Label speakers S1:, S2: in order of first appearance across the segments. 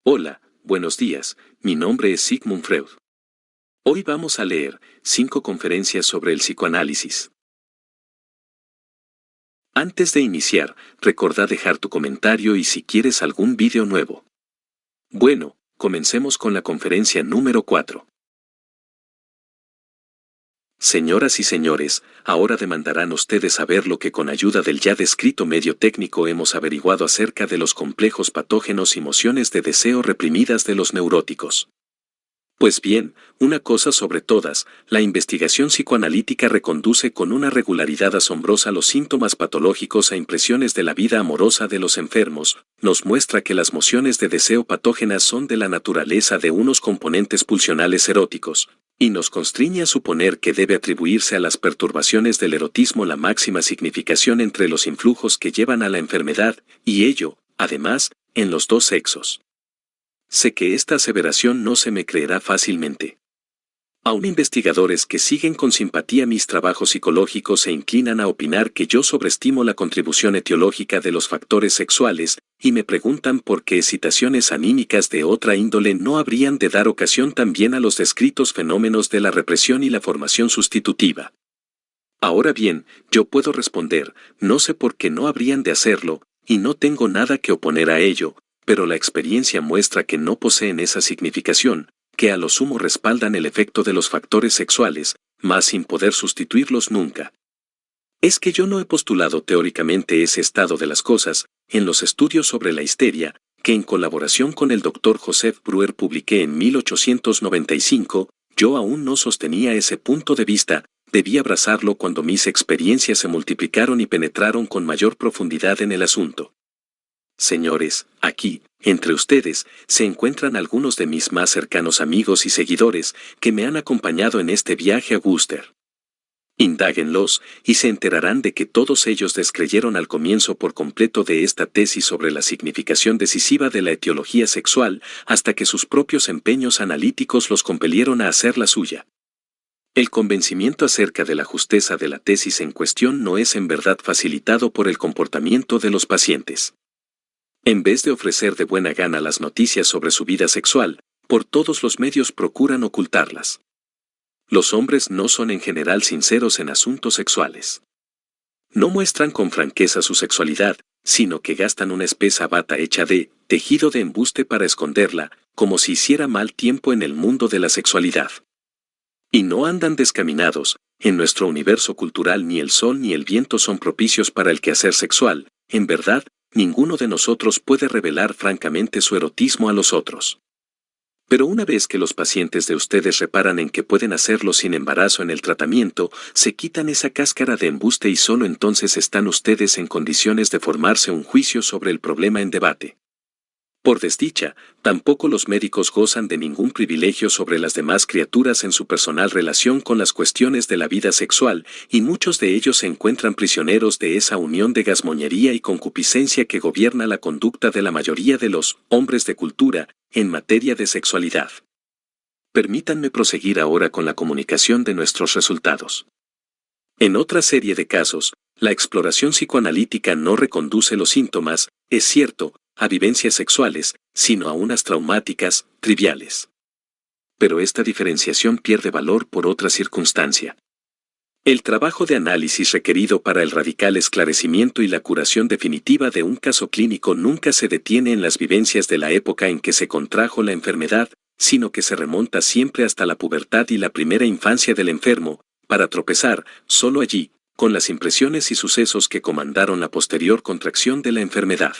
S1: Hola, buenos días, mi nombre es Sigmund Freud. Hoy vamos a leer 5 conferencias sobre el psicoanálisis. Antes de iniciar, recordá dejar tu comentario y si quieres algún vídeo nuevo. Bueno, comencemos con la conferencia número 4. Señoras y señores, ahora demandarán ustedes saber lo que con ayuda del ya descrito medio técnico hemos averiguado acerca de los complejos patógenos y emociones de deseo reprimidas de los neuróticos. Pues bien, una cosa sobre todas, la investigación psicoanalítica reconduce con una regularidad asombrosa los síntomas patológicos a impresiones de la vida amorosa de los enfermos, nos muestra que las mociones de deseo patógenas son de la naturaleza de unos componentes pulsionales eróticos, y nos constriñe a suponer que debe atribuirse a las perturbaciones del erotismo la máxima significación entre los influjos que llevan a la enfermedad, y ello, además, en los dos sexos. Sé que esta aseveración no se me creerá fácilmente. Aún investigadores que siguen con simpatía mis trabajos psicológicos se inclinan a opinar que yo sobreestimo la contribución etiológica de los factores sexuales, y me preguntan por qué excitaciones anímicas de otra índole no habrían de dar ocasión también a los descritos fenómenos de la represión y la formación sustitutiva. Ahora bien, yo puedo responder, no sé por qué no habrían de hacerlo, y no tengo nada que oponer a ello, pero la experiencia muestra que no poseen esa significación, que a lo sumo respaldan el efecto de los factores sexuales, mas sin poder sustituirlos nunca. Es que yo no he postulado teóricamente ese estado de las cosas, en los estudios sobre la histeria, que en colaboración con el Dr. Joseph Breuer publiqué en 1895, yo aún no sostenía ese punto de vista, debí abrazarlo cuando mis experiencias se multiplicaron y penetraron con mayor profundidad en el asunto. Señores, aquí, entre ustedes, se encuentran algunos de mis más cercanos amigos y seguidores que me han acompañado en este viaje a Wooster. Indáguenlos, y se enterarán de que todos ellos descreyeron al comienzo por completo de esta tesis sobre la significación decisiva de la etiología sexual, hasta que sus propios empeños analíticos los compelieron a hacer la suya. El convencimiento acerca de la justeza de la tesis en cuestión no es en verdad facilitado por el comportamiento de los pacientes. En vez de ofrecer de buena gana las noticias sobre su vida sexual, por todos los medios procuran ocultarlas. Los hombres no son en general sinceros en asuntos sexuales. No muestran con franqueza su sexualidad, sino que gastan una espesa bata hecha de tejido de embuste para esconderla, como si hiciera mal tiempo en el mundo de la sexualidad. Y no andan descaminados, en nuestro universo cultural ni el sol ni el viento son propicios para el quehacer sexual, en verdad, ninguno de nosotros puede revelar francamente su erotismo a los otros. Pero una vez que los pacientes de ustedes reparan en que pueden hacerlo sin embarazo en el tratamiento, se quitan esa cáscara de embuste y solo entonces están ustedes en condiciones de formarse un juicio sobre el problema en debate. Por desdicha, tampoco los médicos gozan de ningún privilegio sobre las demás criaturas en su personal relación con las cuestiones de la vida sexual, y muchos de ellos se encuentran prisioneros de esa unión de gazmoñería y concupiscencia que gobierna la conducta de la mayoría de los hombres de cultura en materia de sexualidad. Permítanme proseguir ahora con la comunicación de nuestros resultados. En otra serie de casos, la exploración psicoanalítica no reconduce los síntomas, es cierto, a vivencias sexuales, sino a unas traumáticas, triviales. Pero esta diferenciación pierde valor por otra circunstancia. El trabajo de análisis requerido para el radical esclarecimiento y la curación definitiva de un caso clínico nunca se detiene en las vivencias de la época en que se contrajo la enfermedad, sino que se remonta siempre hasta la pubertad y la primera infancia del enfermo, para tropezar, solo allí, con las impresiones y sucesos que comandaron la posterior contracción de la enfermedad.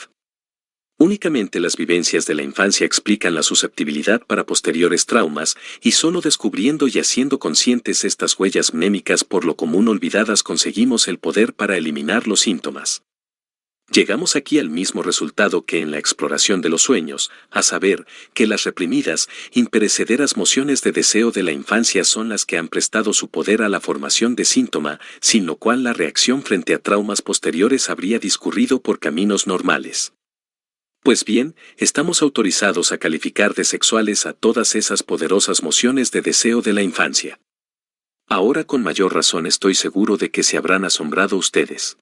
S1: Únicamente las vivencias de la infancia explican la susceptibilidad para posteriores traumas, y solo descubriendo y haciendo conscientes estas huellas mnémicas por lo común olvidadas conseguimos el poder para eliminar los síntomas. Llegamos aquí al mismo resultado que en la exploración de los sueños, a saber, que las reprimidas, imperecederas mociones de deseo de la infancia son las que han prestado su poder a la formación de síntoma, sin lo cual la reacción frente a traumas posteriores habría discurrido por caminos normales. Pues bien, estamos autorizados a calificar de sexuales a todas esas poderosas mociones de deseo de la infancia. Ahora con mayor razón estoy seguro de que se habrán asombrado ustedes.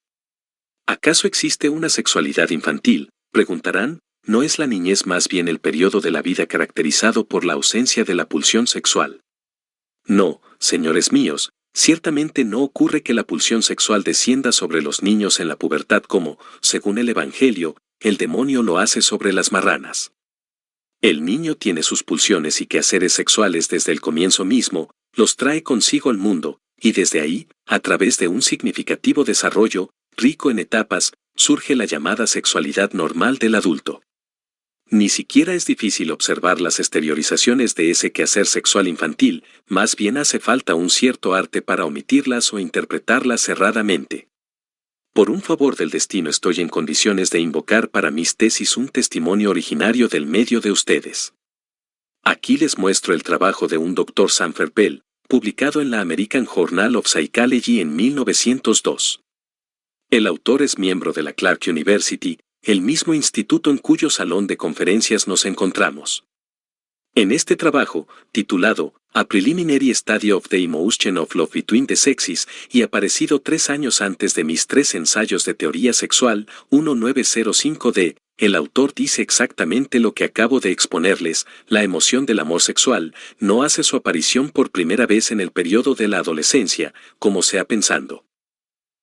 S1: ¿Acaso existe una sexualidad infantil?, preguntarán, ¿no es la niñez más bien el periodo de la vida caracterizado por la ausencia de la pulsión sexual? No, señores míos, ciertamente no ocurre que la pulsión sexual descienda sobre los niños en la pubertad como, según el Evangelio, el demonio lo hace sobre las marranas. El niño tiene sus pulsiones y quehaceres sexuales desde el comienzo mismo, los trae consigo al mundo, y desde ahí, a través de un significativo desarrollo, rico en etapas, surge la llamada sexualidad normal del adulto. Ni siquiera es difícil observar las exteriorizaciones de ese quehacer sexual infantil, más bien hace falta un cierto arte para omitirlas o interpretarlas erradamente. Por un favor del destino estoy en condiciones de invocar para mis tesis un testimonio originario del medio de ustedes. Aquí les muestro el trabajo de un Dr. Sanford Bell, publicado en la American Journal of Psychology en 1902. El autor es miembro de la Clark University, el mismo instituto en cuyo salón de conferencias nos encontramos. En este trabajo, titulado A Preliminary Study of the Emotion of Love Between the Sexes, y aparecido 3 años antes de mis 3 ensayos de teoría sexual, 1905d, el autor dice exactamente lo que acabo de exponerles: la emoción del amor sexual no hace su aparición por primera vez en el periodo de la adolescencia, como se ha pensado.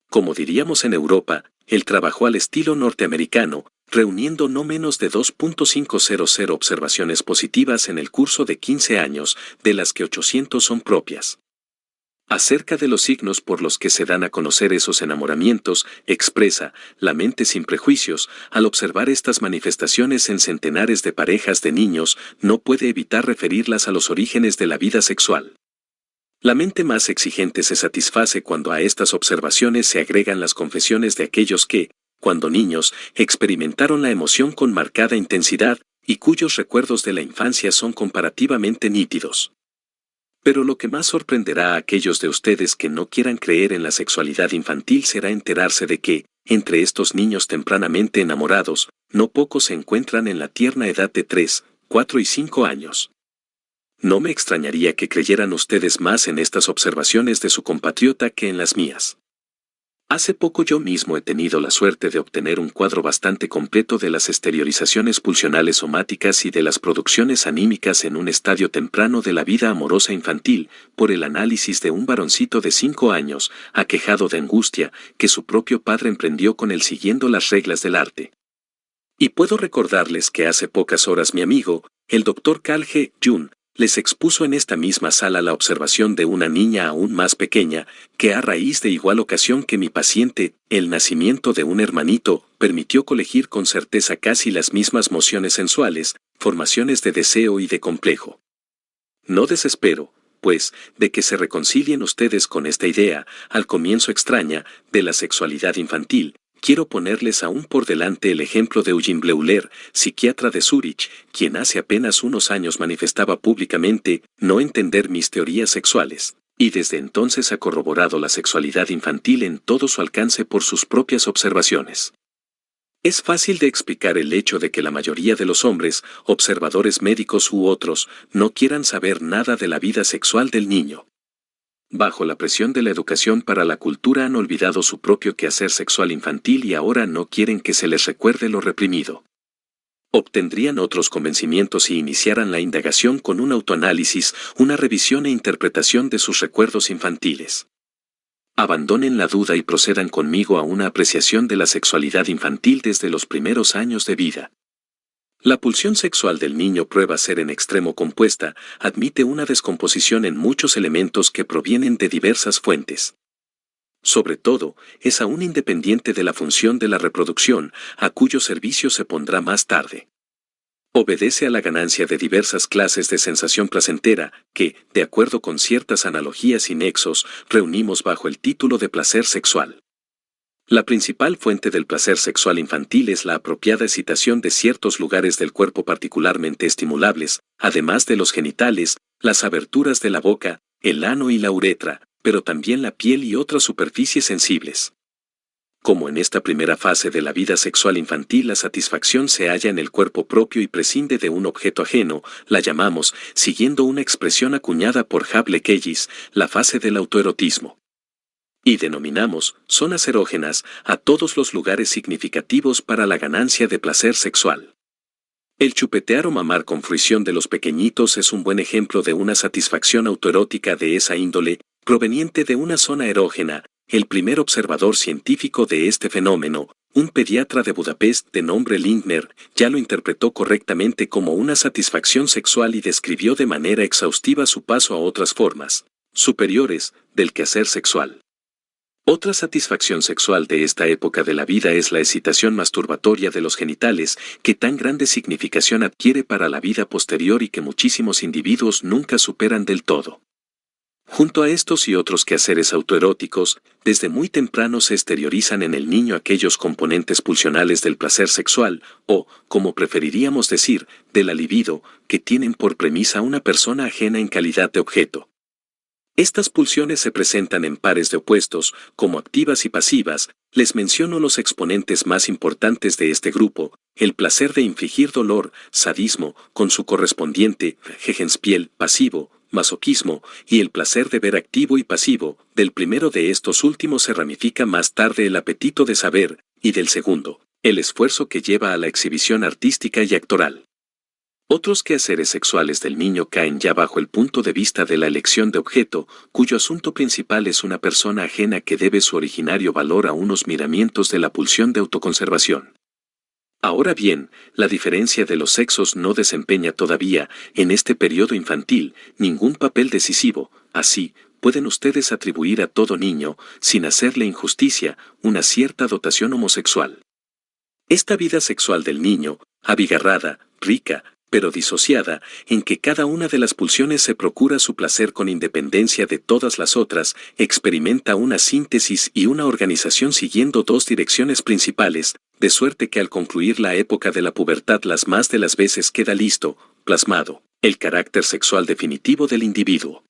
S1: Como diríamos en Europa, él trabajó al estilo norteamericano, reuniendo no menos de 2.500 observaciones positivas en el curso de 15 años, de las que 800 son propias. Acerca de los signos por los que se dan a conocer esos enamoramientos, expresa, la mente sin prejuicios, al observar estas manifestaciones en centenares de parejas de niños, no puede evitar referirlas a los orígenes de la vida sexual. La mente más exigente se satisface cuando a estas observaciones se agregan las confesiones de aquellos que, cuando niños, experimentaron la emoción con marcada intensidad, y cuyos recuerdos de la infancia son comparativamente nítidos. Pero lo que más sorprenderá a aquellos de ustedes que no quieran creer en la sexualidad infantil será enterarse de que, entre estos niños tempranamente enamorados, no pocos se encuentran en la tierna edad de 3, 4 y 5 años. No me extrañaría que creyeran ustedes más en estas observaciones de su compatriota que en las mías. Hace poco yo mismo he tenido la suerte de obtener un cuadro bastante completo de las exteriorizaciones pulsionales somáticas y de las producciones anímicas en un estadio temprano de la vida amorosa infantil, por el análisis de un varoncito de 5 años, aquejado de angustia, que su propio padre emprendió con él siguiendo las reglas del arte. Y puedo recordarles que hace pocas horas mi amigo, el Dr. Carl G. Jung, les expuso en esta misma sala la observación de una niña aún más pequeña, que a raíz de igual ocasión que mi paciente, el nacimiento de un hermanito, permitió colegir con certeza casi las mismas mociones sensuales, formaciones de deseo y de complejo. No desespero, pues, de que se reconcilien ustedes con esta idea, al comienzo extraña, de la sexualidad infantil. Quiero ponerles aún por delante el ejemplo de Eugene Bleuler, psiquiatra de Zúrich, quien hace apenas unos años manifestaba públicamente no entender mis teorías sexuales, y desde entonces ha corroborado la sexualidad infantil en todo su alcance por sus propias observaciones. Es fácil de explicar el hecho de que la mayoría de los hombres, observadores médicos u otros, no quieran saber nada de la vida sexual del niño. Bajo la presión de la educación para la cultura han olvidado su propio quehacer sexual infantil y ahora no quieren que se les recuerde lo reprimido. Obtendrían otros convencimientos si iniciaran la indagación con un autoanálisis, una revisión e interpretación de sus recuerdos infantiles. Abandonen la duda y procedan conmigo a una apreciación de la sexualidad infantil desde los primeros años de vida. La pulsión sexual del niño prueba ser en extremo compuesta, admite una descomposición en muchos elementos que provienen de diversas fuentes. Sobre todo, es aún independiente de la función de la reproducción, a cuyo servicio se pondrá más tarde. Obedece a la ganancia de diversas clases de sensación placentera, que, de acuerdo con ciertas analogías y nexos, reunimos bajo el título de placer sexual. La principal fuente del placer sexual infantil es la apropiada excitación de ciertos lugares del cuerpo particularmente estimulables, además de los genitales, las aberturas de la boca, el ano y la uretra, pero también la piel y otras superficies sensibles. Como en esta primera fase de la vida sexual infantil la satisfacción se halla en el cuerpo propio y prescinde de un objeto ajeno, la llamamos, siguiendo una expresión acuñada por Hable Kellis, la fase del autoerotismo. Y denominamos zonas erógenas a todos los lugares significativos para la ganancia de placer sexual. El chupetear o mamar con fruición de los pequeñitos es un buen ejemplo de una satisfacción autoerótica de esa índole, proveniente de una zona erógena. El primer observador científico de este fenómeno, un pediatra de Budapest de nombre Lindner, ya lo interpretó correctamente como una satisfacción sexual y describió de manera exhaustiva su paso a otras formas superiores del quehacer sexual. Otra satisfacción sexual de esta época de la vida es la excitación masturbatoria de los genitales, que tan grande significación adquiere para la vida posterior y que muchísimos individuos nunca superan del todo. Junto a estos y otros quehaceres autoeróticos, desde muy temprano se exteriorizan en el niño aquellos componentes pulsionales del placer sexual, o, como preferiríamos decir, de la libido, que tienen por premisa una persona ajena en calidad de objeto. Estas pulsiones se presentan en pares de opuestos, como activas y pasivas. Les menciono los exponentes más importantes de este grupo: el placer de infligir dolor, sadismo, con su correspondiente Gegenspiel pasivo, masoquismo, y el placer de ver activo y pasivo. Del primero de estos últimos se ramifica más tarde el apetito de saber, y del segundo, el esfuerzo que lleva a la exhibición artística y actoral. Otros quehaceres sexuales del niño caen ya bajo el punto de vista de la elección de objeto, cuyo asunto principal es una persona ajena que debe su originario valor a unos miramientos de la pulsión de autoconservación. Ahora bien, la diferencia de los sexos no desempeña todavía, en este periodo infantil, ningún papel decisivo. Así, pueden ustedes atribuir a todo niño, sin hacerle injusticia, una cierta dotación homosexual. Esta vida sexual del niño, abigarrada, rica, pero disociada, en que cada una de las pulsiones se procura su placer con independencia de todas las otras, experimenta una síntesis y una organización siguiendo dos direcciones principales, de suerte que al concluir la época de la pubertad las más de las veces queda listo, plasmado, el carácter sexual definitivo del individuo.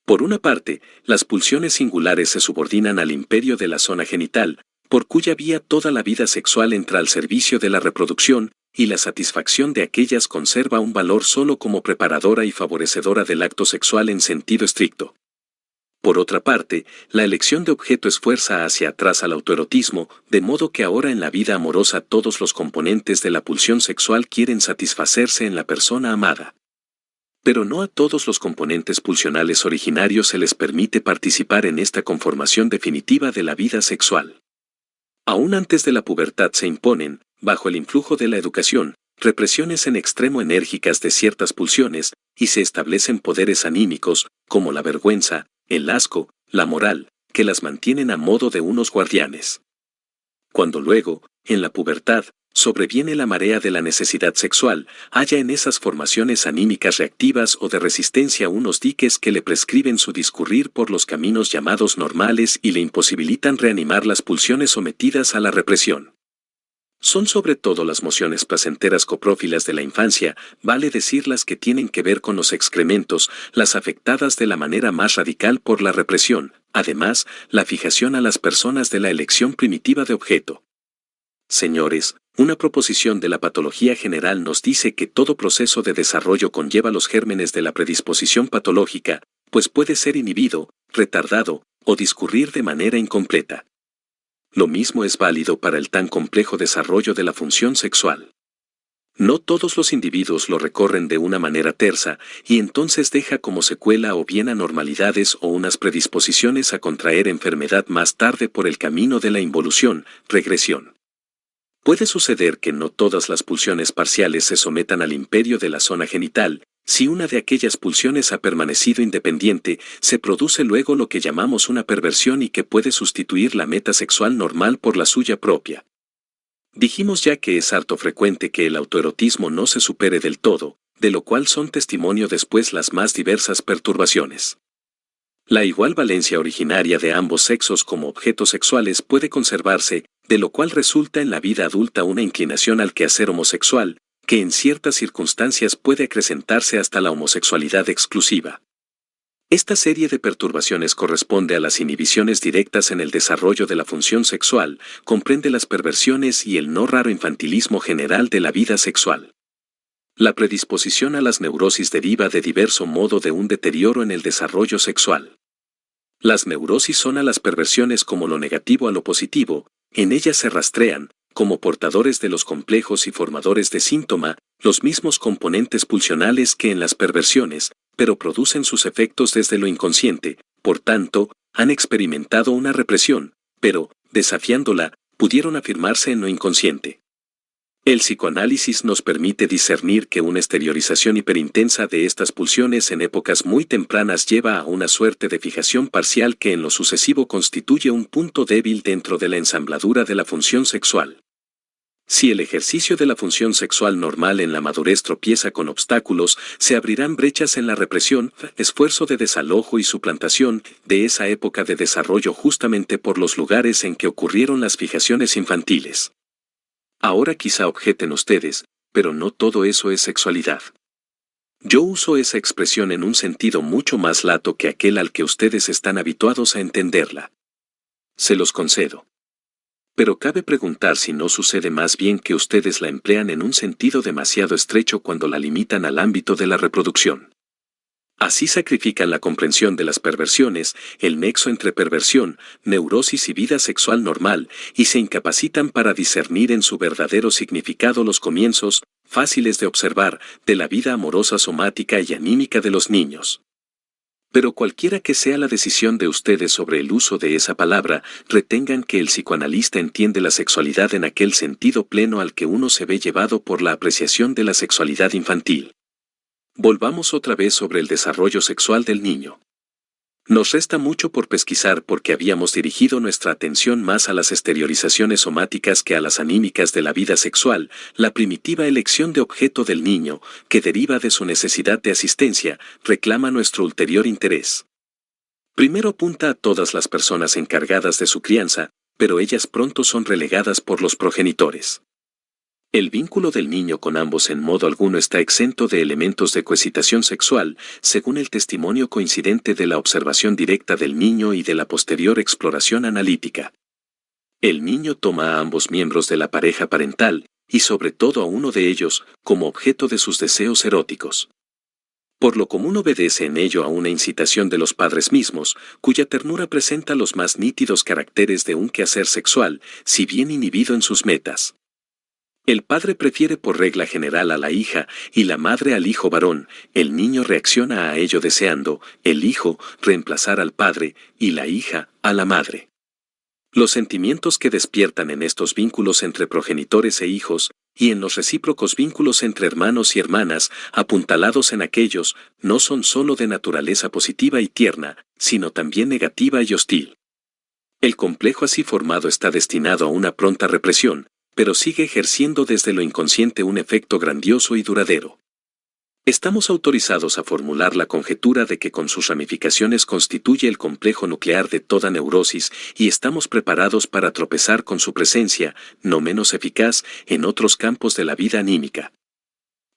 S1: Por una parte, las pulsiones singulares se subordinan al imperio de la zona genital, por cuya vía toda la vida sexual entra al servicio de la reproducción, y la satisfacción de aquellas conserva un valor solo como preparadora y favorecedora del acto sexual en sentido estricto. Por otra parte, la elección de objeto esfuerza hacia atrás al autoerotismo, de modo que ahora en la vida amorosa todos los componentes de la pulsión sexual quieren satisfacerse en la persona amada. Pero no a todos los componentes pulsionales originarios se les permite participar en esta conformación definitiva de la vida sexual. Aún antes de la pubertad se imponen, bajo el influjo de la educación, represiones en extremo enérgicas de ciertas pulsiones, y se establecen poderes anímicos, como la vergüenza, el asco, la moral, que las mantienen a modo de unos guardianes. Cuando luego, en la pubertad, sobreviene la marea de la necesidad sexual, halla en esas formaciones anímicas reactivas o de resistencia unos diques que le prescriben su discurrir por los caminos llamados normales y le imposibilitan reanimar las pulsiones sometidas a la represión. Son sobre todo las mociones placenteras coprófilas de la infancia, vale decir las que tienen que ver con los excrementos, las afectadas de la manera más radical por la represión, además, la fijación a las personas de la elección primitiva de objeto. Señores, una proposición de la patología general nos dice que todo proceso de desarrollo conlleva los gérmenes de la predisposición patológica, pues puede ser inhibido, retardado, o discurrir de manera incompleta. Lo mismo es válido para el tan complejo desarrollo de la función sexual. No todos los individuos lo recorren de una manera tersa, y entonces deja como secuela o bien anormalidades o unas predisposiciones a contraer enfermedad más tarde por el camino de la involución, regresión. Puede suceder que no todas las pulsiones parciales se sometan al imperio de la zona genital. Si una de aquellas pulsiones ha permanecido independiente, se produce luego lo que llamamos una perversión y que puede sustituir la meta sexual normal por la suya propia. Dijimos ya que es harto frecuente que el autoerotismo no se supere del todo, de lo cual son testimonio después las más diversas perturbaciones. La igual valencia originaria de ambos sexos como objetos sexuales puede conservarse, de lo cual resulta en la vida adulta una inclinación al quehacer homosexual, que en ciertas circunstancias puede acrecentarse hasta la homosexualidad exclusiva. Esta serie de perturbaciones corresponde a las inhibiciones directas en el desarrollo de la función sexual, comprende las perversiones y el no raro infantilismo general de la vida sexual. La predisposición a las neurosis deriva de diverso modo de un deterioro en el desarrollo sexual. Las neurosis son a las perversiones como lo negativo a lo positivo, en ellas se rastrean, como portadores de los complejos y formadores de síntoma, los mismos componentes pulsionales que en las perversiones, pero producen sus efectos desde lo inconsciente, por tanto, han experimentado una represión, pero, desafiándola, pudieron afirmarse en lo inconsciente. El psicoanálisis nos permite discernir que una exteriorización hiperintensa de estas pulsiones en épocas muy tempranas lleva a una suerte de fijación parcial que en lo sucesivo constituye un punto débil dentro de la ensambladura de la función sexual. Si el ejercicio de la función sexual normal en la madurez tropieza con obstáculos, se abrirán brechas en la represión, esfuerzo de desalojo y suplantación de esa época de desarrollo justamente por los lugares en que ocurrieron las fijaciones infantiles. Ahora quizá objeten ustedes, pero no todo eso es sexualidad. Yo uso esa expresión en un sentido mucho más lato que aquel al que ustedes están habituados a entenderla. Se los concedo. Pero cabe preguntar si no sucede más bien que ustedes la emplean en un sentido demasiado estrecho cuando la limitan al ámbito de la reproducción. Así sacrifican la comprensión de las perversiones, el nexo entre perversión, neurosis y vida sexual normal, y se incapacitan para discernir en su verdadero significado los comienzos, fáciles de observar, de la vida amorosa somática y anímica de los niños. Pero cualquiera que sea la decisión de ustedes sobre el uso de esa palabra, retengan que el psicoanalista entiende la sexualidad en aquel sentido pleno al que uno se ve llevado por la apreciación de la sexualidad infantil. Volvamos otra vez sobre el desarrollo sexual del niño. Nos resta mucho por pesquisar porque habíamos dirigido nuestra atención más a las exteriorizaciones somáticas que a las anímicas de la vida sexual, la primitiva elección de objeto del niño, que deriva de su necesidad de asistencia, reclama nuestro ulterior interés. Primero apunta a todas las personas encargadas de su crianza, pero ellas pronto son relegadas por los progenitores. El vínculo del niño con ambos en modo alguno está exento de elementos de coexcitación sexual, según el testimonio coincidente de la observación directa del niño y de la posterior exploración analítica. El niño toma a ambos miembros de la pareja parental, y sobre todo a uno de ellos, como objeto de sus deseos eróticos. Por lo común obedece en ello a una incitación de los padres mismos, cuya ternura presenta los más nítidos caracteres de un quehacer sexual, si bien inhibido en sus metas. El padre prefiere por regla general a la hija y la madre al hijo varón, el niño reacciona a ello deseando, el hijo, reemplazar al padre y la hija, a la madre. Los sentimientos que despiertan en estos vínculos entre progenitores e hijos, y en los recíprocos vínculos entre hermanos y hermanas, apuntalados en aquellos, no son sólo de naturaleza positiva y tierna, sino también negativa y hostil. El complejo así formado está destinado a una pronta represión, pero sigue ejerciendo desde lo inconsciente un efecto grandioso y duradero. Estamos autorizados a formular la conjetura de que con sus ramificaciones constituye el complejo nuclear de toda neurosis y estamos preparados para tropezar con su presencia, no menos eficaz, en otros campos de la vida anímica.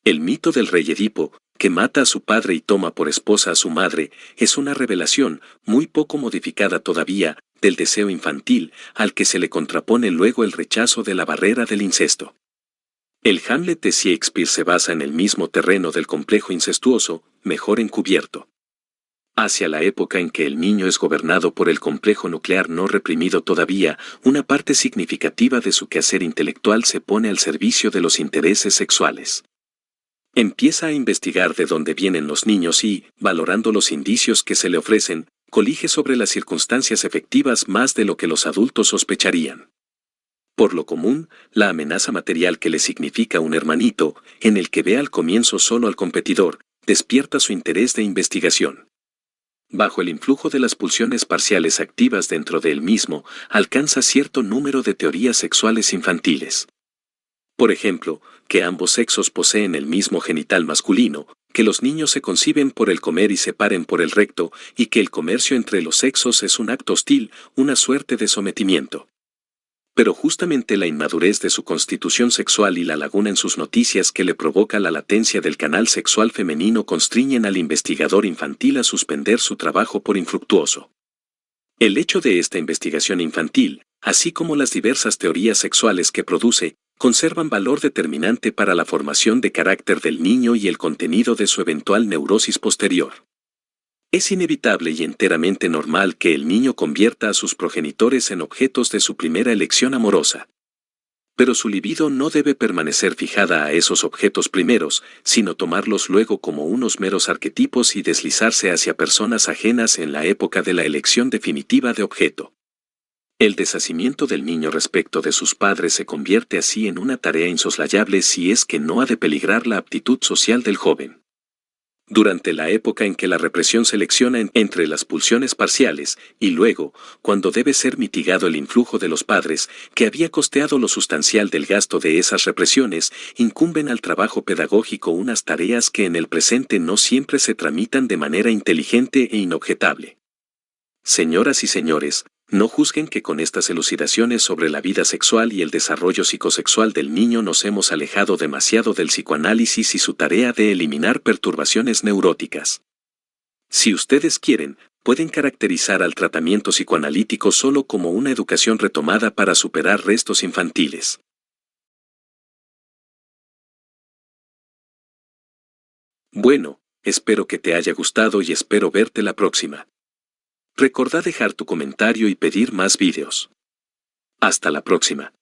S1: El mito del rey Edipo, que mata a su padre y toma por esposa a su madre, es una revelación, muy poco modificada todavía, del deseo infantil, al que se le contrapone luego el rechazo de la barrera del incesto. El Hamlet de Shakespeare se basa en el mismo terreno del complejo incestuoso, mejor encubierto. Hacia la época en que el niño es gobernado por el complejo nuclear no reprimido todavía, una parte significativa de su quehacer intelectual se pone al servicio de los intereses sexuales. Empieza a investigar de dónde vienen los niños y, valorando los indicios que se le ofrecen, colige sobre las circunstancias efectivas más de lo que los adultos sospecharían. Por lo común, la amenaza material que le significa un hermanito, en el que ve al comienzo solo al competidor, despierta su interés de investigación. Bajo el influjo de las pulsiones parciales activas dentro de él mismo, alcanza cierto número de teorías sexuales infantiles. Por ejemplo, que ambos sexos poseen el mismo genital masculino, que los niños se conciben por el comer y se paren por el recto, y que el comercio entre los sexos es un acto hostil, una suerte de sometimiento. Pero justamente la inmadurez de su constitución sexual y la laguna en sus noticias que le provoca la latencia del canal sexual femenino constriñen al investigador infantil a suspender su trabajo por infructuoso. El hecho de esta investigación infantil, así como las diversas teorías sexuales que produce, conservan valor determinante para la formación de carácter del niño y el contenido de su eventual neurosis posterior. Es inevitable y enteramente normal que el niño convierta a sus progenitores en objetos de su primera elección amorosa. Pero su libido no debe permanecer fijada a esos objetos primeros, sino tomarlos luego como unos meros arquetipos y deslizarse hacia personas ajenas en la época de la elección definitiva de objeto. El deshacimiento del niño respecto de sus padres se convierte así en una tarea insoslayable si es que no ha de peligrar la aptitud social del joven. Durante la época en que la represión selecciona entre las pulsiones parciales, y luego, cuando debe ser mitigado el influjo de los padres, que había costeado lo sustancial del gasto de esas represiones, incumben al trabajo pedagógico unas tareas que en el presente no siempre se tramitan de manera inteligente e inobjetable. Señoras y señores, no juzguen que con estas elucidaciones sobre la vida sexual y el desarrollo psicosexual del niño nos hemos alejado demasiado del psicoanálisis y su tarea de eliminar perturbaciones neuróticas. Si ustedes quieren, pueden caracterizar al tratamiento psicoanalítico solo como una educación retomada para superar restos infantiles. Bueno, espero que te haya gustado y espero verte la próxima. Recordá dejar tu comentario y pedir más vídeos. Hasta la próxima.